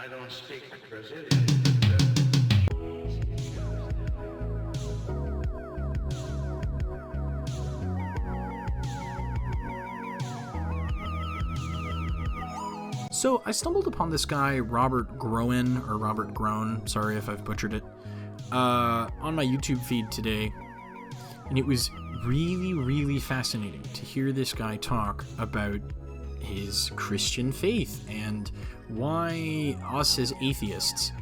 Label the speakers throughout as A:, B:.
A: I don't speak Brazilian.
B: So I stumbled upon this guy, Robert Groen, sorry if I've butchered it, on my YouTube feed today, and it was really, really fascinating to hear this guy talk about his Christian faith and why us as atheists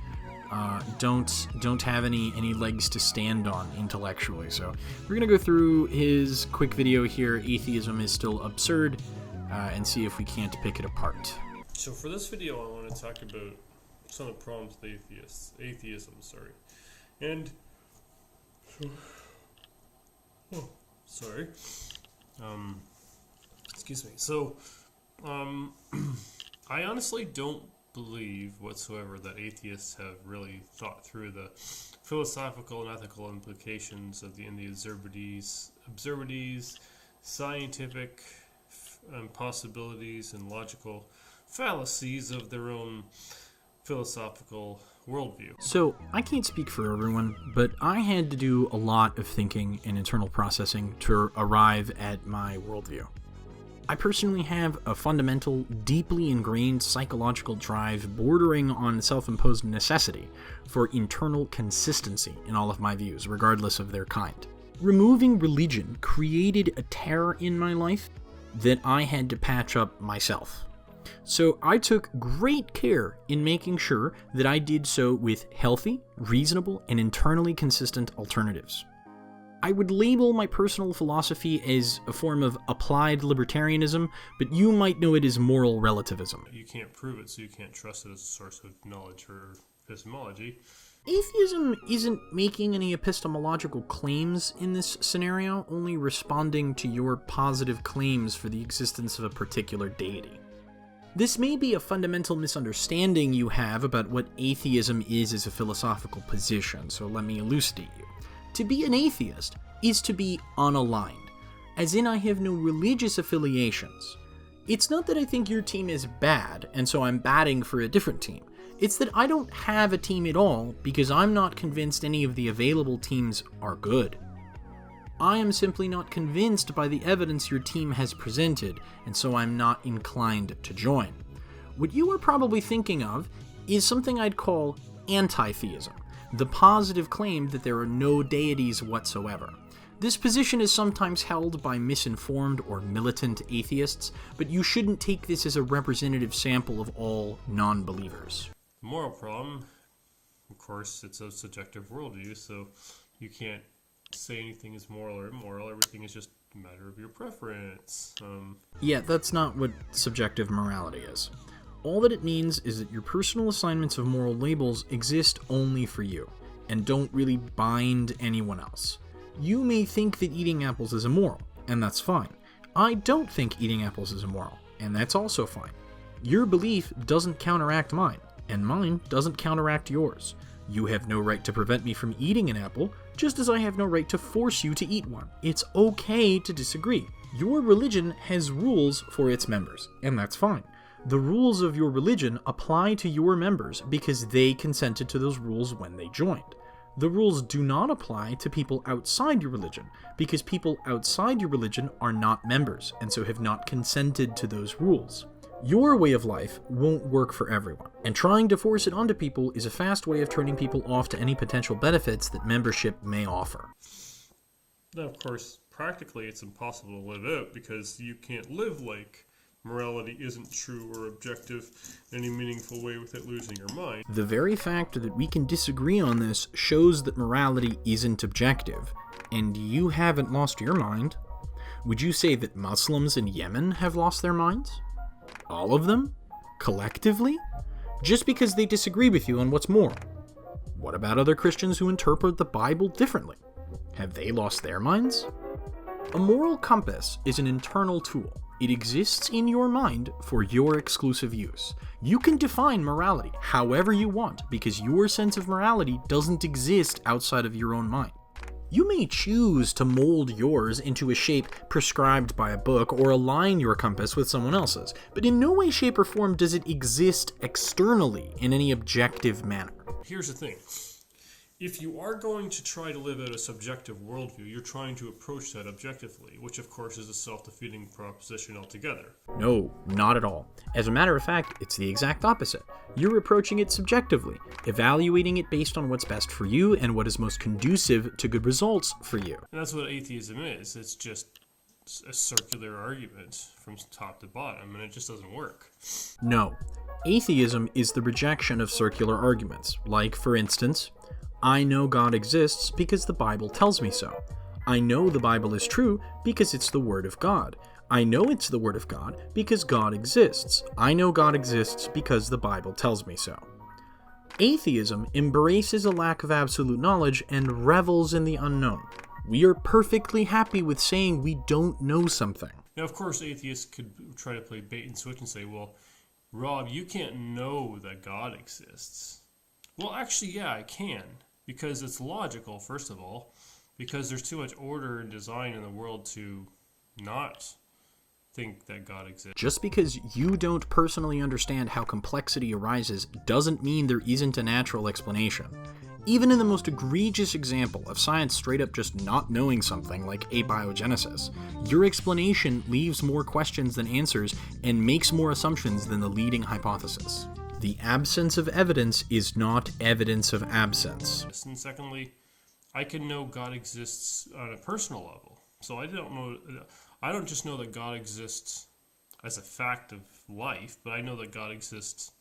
B: don't have any legs to stand on intellectually. So we're gonna go through his quick video here, Atheism is Still Absurd, and see if we can't pick it apart.
C: So for this video, I want to talk about some of the problems with atheism. And excuse me. So, I honestly don't believe whatsoever that atheists have really thought through the philosophical and ethical implications of the absurdities, scientific possibilities, and logical fallacies of their own philosophical worldview.
B: So, I can't speak for everyone, but I had to do a lot of thinking and internal processing to arrive at my worldview. I personally have a fundamental, deeply ingrained psychological drive bordering on self-imposed necessity for internal consistency in all of my views, regardless of their kind. Removing religion created a terror in my life that I had to patch up myself. So I took great care in making sure that I did so with healthy, reasonable, and internally consistent alternatives. I would label my personal philosophy as a form of applied libertarianism, but you might know it as moral relativism.
C: You can't prove it, so you can't trust it as a source of knowledge or epistemology.
B: Atheism isn't making any epistemological claims in this scenario, only responding to your positive claims for the existence of a particular deity. This may be a fundamental misunderstanding you have about what atheism is as a philosophical position, so let me elucidate you. To be an atheist is to be unaligned, as in I have no religious affiliations. It's not that I think your team is bad, and so I'm batting for a different team. It's that I don't have a team at all because I'm not convinced any of the available teams are good. I am simply not convinced by the evidence your team has presented, and so I'm not inclined to join. What you are probably thinking of is something I'd call anti-theism, the positive claim that there are no deities whatsoever. This position is sometimes held by misinformed or militant atheists, but you shouldn't take this as a representative sample of all non-believers.
C: Moral problem, of course, it's a subjective worldview, so you can't say anything is moral or immoral. Everything is just a matter of your preference.
B: Yeah, that's not what subjective morality is. All that it means is that your personal assignments of moral labels exist only for you, and don't really bind anyone else. You may think that eating apples is immoral, and that's fine. I don't think eating apples is immoral, and that's also fine. Your belief doesn't counteract mine, and mine doesn't counteract yours. You have no right to prevent me from eating an apple, just as I have no right to force you to eat one. It's okay to disagree. Your religion has rules for its members, and that's fine. The rules of your religion apply to your members because they consented to those rules when they joined. The rules do not apply to people outside your religion because people outside your religion are not members and so have not consented to those rules. Your way of life won't work for everyone, and trying to force it onto people is a fast way of turning people off to any potential benefits that membership may offer.
C: Now, of course, practically it's impossible to live out because you can't live like morality isn't true or objective in any meaningful way without losing your mind.
B: The very fact that we can disagree on this shows that morality isn't objective, and you haven't lost your mind. Would you say that Muslims in Yemen have lost their minds? All of them? Collectively? Just because they disagree with you on what's moral. What about other Christians who interpret the Bible differently? Have they lost their minds? A moral compass is an internal tool. It exists in your mind for your exclusive use. You can define morality however you want because your sense of morality doesn't exist outside of your own mind. You may choose to mold yours into a shape prescribed by a book or align your compass with someone else's, but in no way, shape, or form does it exist externally in any objective manner.
C: Here's the thing. If you are going to try to live out a subjective worldview, you're trying to approach that objectively, which of course is a self-defeating proposition altogether.
B: No, not at all. As a matter of fact, it's the exact opposite. You're approaching it subjectively, evaluating it based on what's best for you and what is most conducive to good results for you.
C: And that's what atheism is. It's just a circular argument from top to bottom, and it just doesn't work.
B: No. Atheism is the rejection of circular arguments, like, for instance, I know God exists because the Bible tells me so. I know the Bible is true because it's the Word of God. I know it's the Word of God because God exists. I know God exists because the Bible tells me so. Atheism embraces a lack of absolute knowledge and revels in the unknown. We are perfectly happy with saying we don't know something.
C: Now, of course, atheists could try to play bait and switch and say, well, Rob, you can't know that God exists. Well, actually, yeah, I can. Because it's logical, first of all, because there's too much order and design in the world to not think that God exists.
B: Just because you don't personally understand how complexity arises doesn't mean there isn't a natural explanation. Even in the most egregious example of science straight up just not knowing something like abiogenesis, your explanation leaves more questions than answers and makes more assumptions than the leading hypothesis. The absence of evidence is not evidence of absence.
C: And secondly, I can know God exists on a personal level. So I don't just know that God exists as a fact of life, but I know that God exists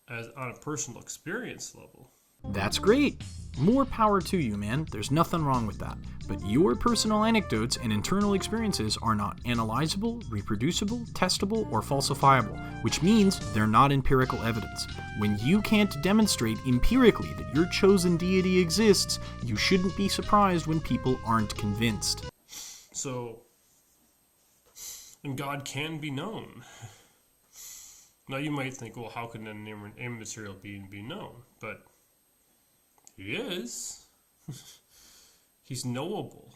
C: as on a personal experience level.
B: That's great. More power to you, man. There's nothing wrong with that. But your personal anecdotes and internal experiences are not analyzable, reproducible, testable, or falsifiable, which means they're not empirical evidence. When you can't demonstrate empirically that your chosen deity exists, you shouldn't be surprised when people aren't convinced.
C: So, and God can be known. Now you might think, well, how can an immaterial being be known? But he is. He's knowable.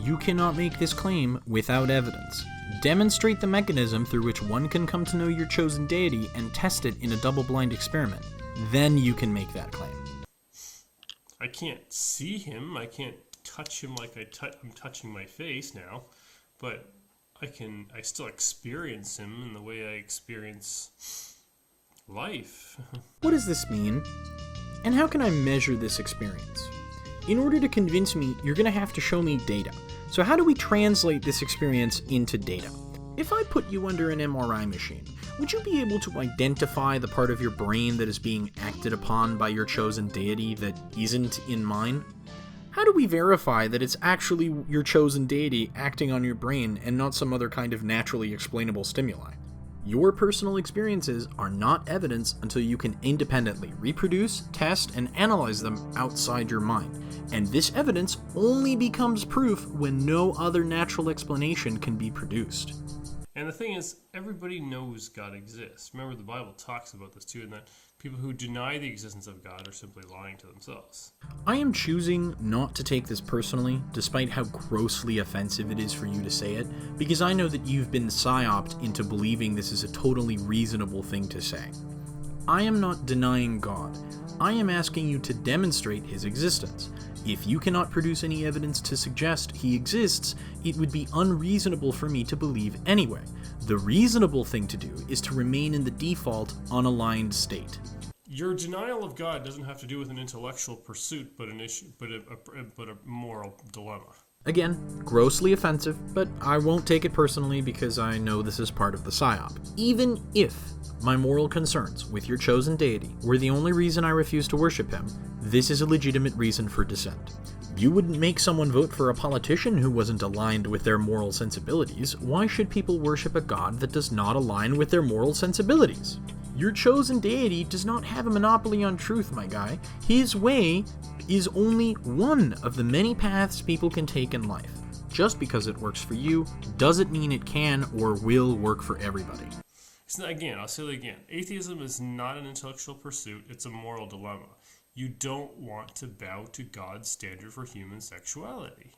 B: You cannot make this claim without evidence. Demonstrate the mechanism through which one can come to know your chosen deity and test it in a double-blind experiment. Then you can make that claim.
C: I can't see him. I can't touch him like I'm touching my face now. But I still experience him in the way I experience life.
B: What does this mean? And how can I measure this experience? In order to convince me, you're going to have to show me data. So how do we translate this experience into data? If I put you under an MRI machine, would you be able to identify the part of your brain that is being acted upon by your chosen deity that isn't in mine? How do we verify that it's actually your chosen deity acting on your brain and not some other kind of naturally explainable stimuli? Your personal experiences are not evidence until you can independently reproduce, test, and analyze them outside your mind. And this evidence only becomes proof when no other natural explanation can be produced.
C: And the thing is, everybody knows God exists. Remember, the Bible talks about this too, and that people who deny the existence of God are simply lying to themselves.
B: I am choosing not to take this personally, despite how grossly offensive it is for you to say it, because I know that you've been psyoped into believing this is a totally reasonable thing to say. I am not denying God. I am asking you to demonstrate his existence. If you cannot produce any evidence to suggest he exists, it would be unreasonable for me to believe anyway. The reasonable thing to do is to remain in the default, unaligned state.
C: Your denial of God doesn't have to do with an intellectual pursuit, but a moral dilemma.
B: Again, grossly offensive, but I won't take it personally because I know this is part of the psyop. Even if my moral concerns with your chosen deity were the only reason I refuse to worship him, this is a legitimate reason for dissent. You wouldn't make someone vote for a politician who wasn't aligned with their moral sensibilities. Why should people worship a god that does not align with their moral sensibilities? Your chosen deity does not have a monopoly on truth, my guy. His way is only one of the many paths people can take in life. Just because it works for you doesn't mean it can or will work for everybody.
C: Again, I'll say it again. Atheism is not an intellectual pursuit, it's a moral dilemma. you don't want to bow to God's standard for human sexuality.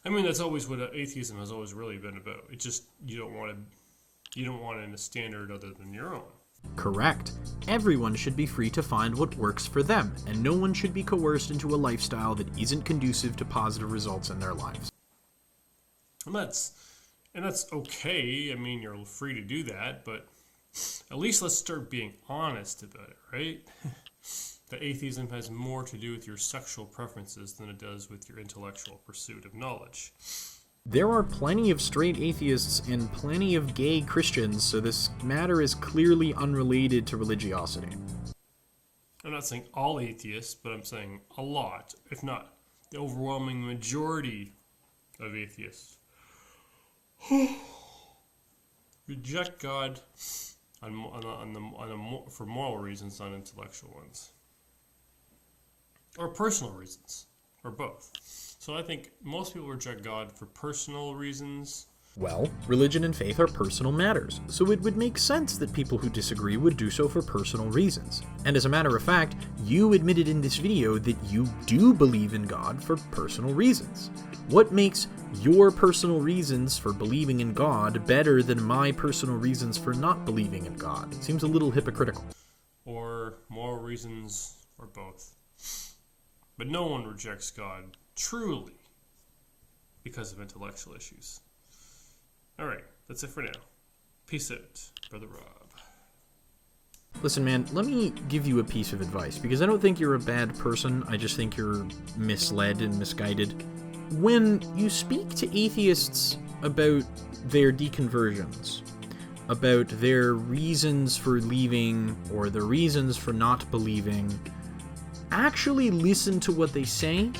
C: I mean, that's always what atheism has always really been about. It's just you don't want a standard other than your own.
B: Correct. Everyone should be free to find what works for them, and no one should be coerced into a lifestyle that isn't conducive to positive results in their lives.
C: And that's okay. I mean, you're free to do that, but at least let's start being honest about it, right? That atheism has more to do with your sexual preferences than it does with your intellectual pursuit of knowledge.
B: There are plenty of straight atheists and plenty of gay Christians, so this matter is clearly unrelated to religiosity.
C: I'm not saying all atheists, but I'm saying a lot, if not the overwhelming majority of atheists, reject God for moral reasons, not intellectual ones. Or personal reasons, or both. So I think most people reject God for personal reasons.
B: Well, religion and faith are personal matters, so it would make sense that people who disagree would do so for personal reasons. And as a matter of fact, you admitted in this video that you do believe in God for personal reasons. What makes your personal reasons for believing in God better than my personal reasons for not believing in God? It seems a little hypocritical.
C: Or moral reasons, or both. But no one rejects God truly because of intellectual issues. Alright, that's it for now. Peace out, Brother Rob.
B: Listen, man, let me give you a piece of advice, because I don't think you're a bad person, I just think you're misled and misguided. When you speak to atheists about their deconversions, about their reasons for leaving or the reasons for not believing, actually listen to what they say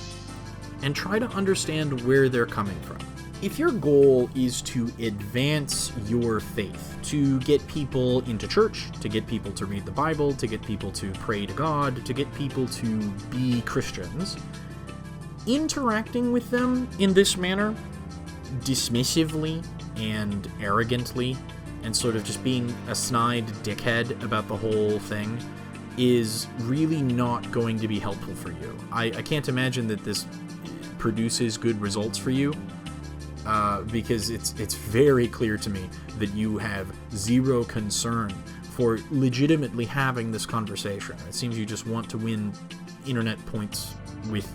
B: and try to understand where they're coming from. If your goal is to advance your faith, to get people into church, to get people to read the Bible, to get people to pray to God, to get people to be Christians, interacting with them in this manner, dismissively and arrogantly, and sort of just being a snide dickhead about the whole thing, is really not going to be helpful for you. I can't imagine that this produces good results for you, because it's very clear to me that you have zero concern for legitimately having this conversation. It seems you just want to win internet points with,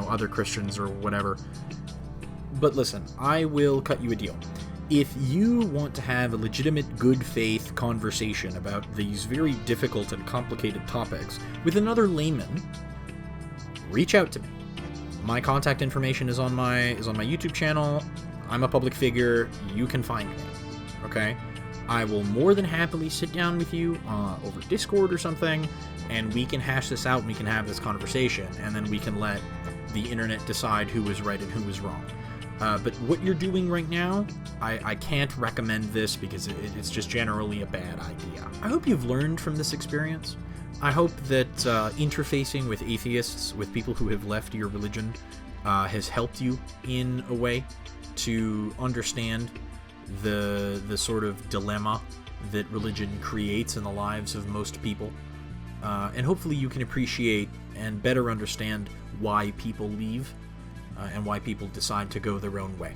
B: other Christians or whatever. But listen, I will cut you a deal. If you want to have a legitimate good faith conversation about these very difficult and complicated topics with another layman, reach out to me. My contact information is on my YouTube channel. I'm a public figure. You can find me. Okay? I will more than happily sit down with you over Discord or something, and we can hash this out and we can have this conversation, and then we can let the internet decide who is right and who is wrong. But what you're doing right now, I can't recommend this because it's just generally a bad idea. I hope you've learned from this experience. I hope that interfacing with atheists, with people who have left your religion, has helped you in a way to understand the sort of dilemma that religion creates in the lives of most people. And hopefully you can appreciate and better understand why people leave and why people decide to go their own way.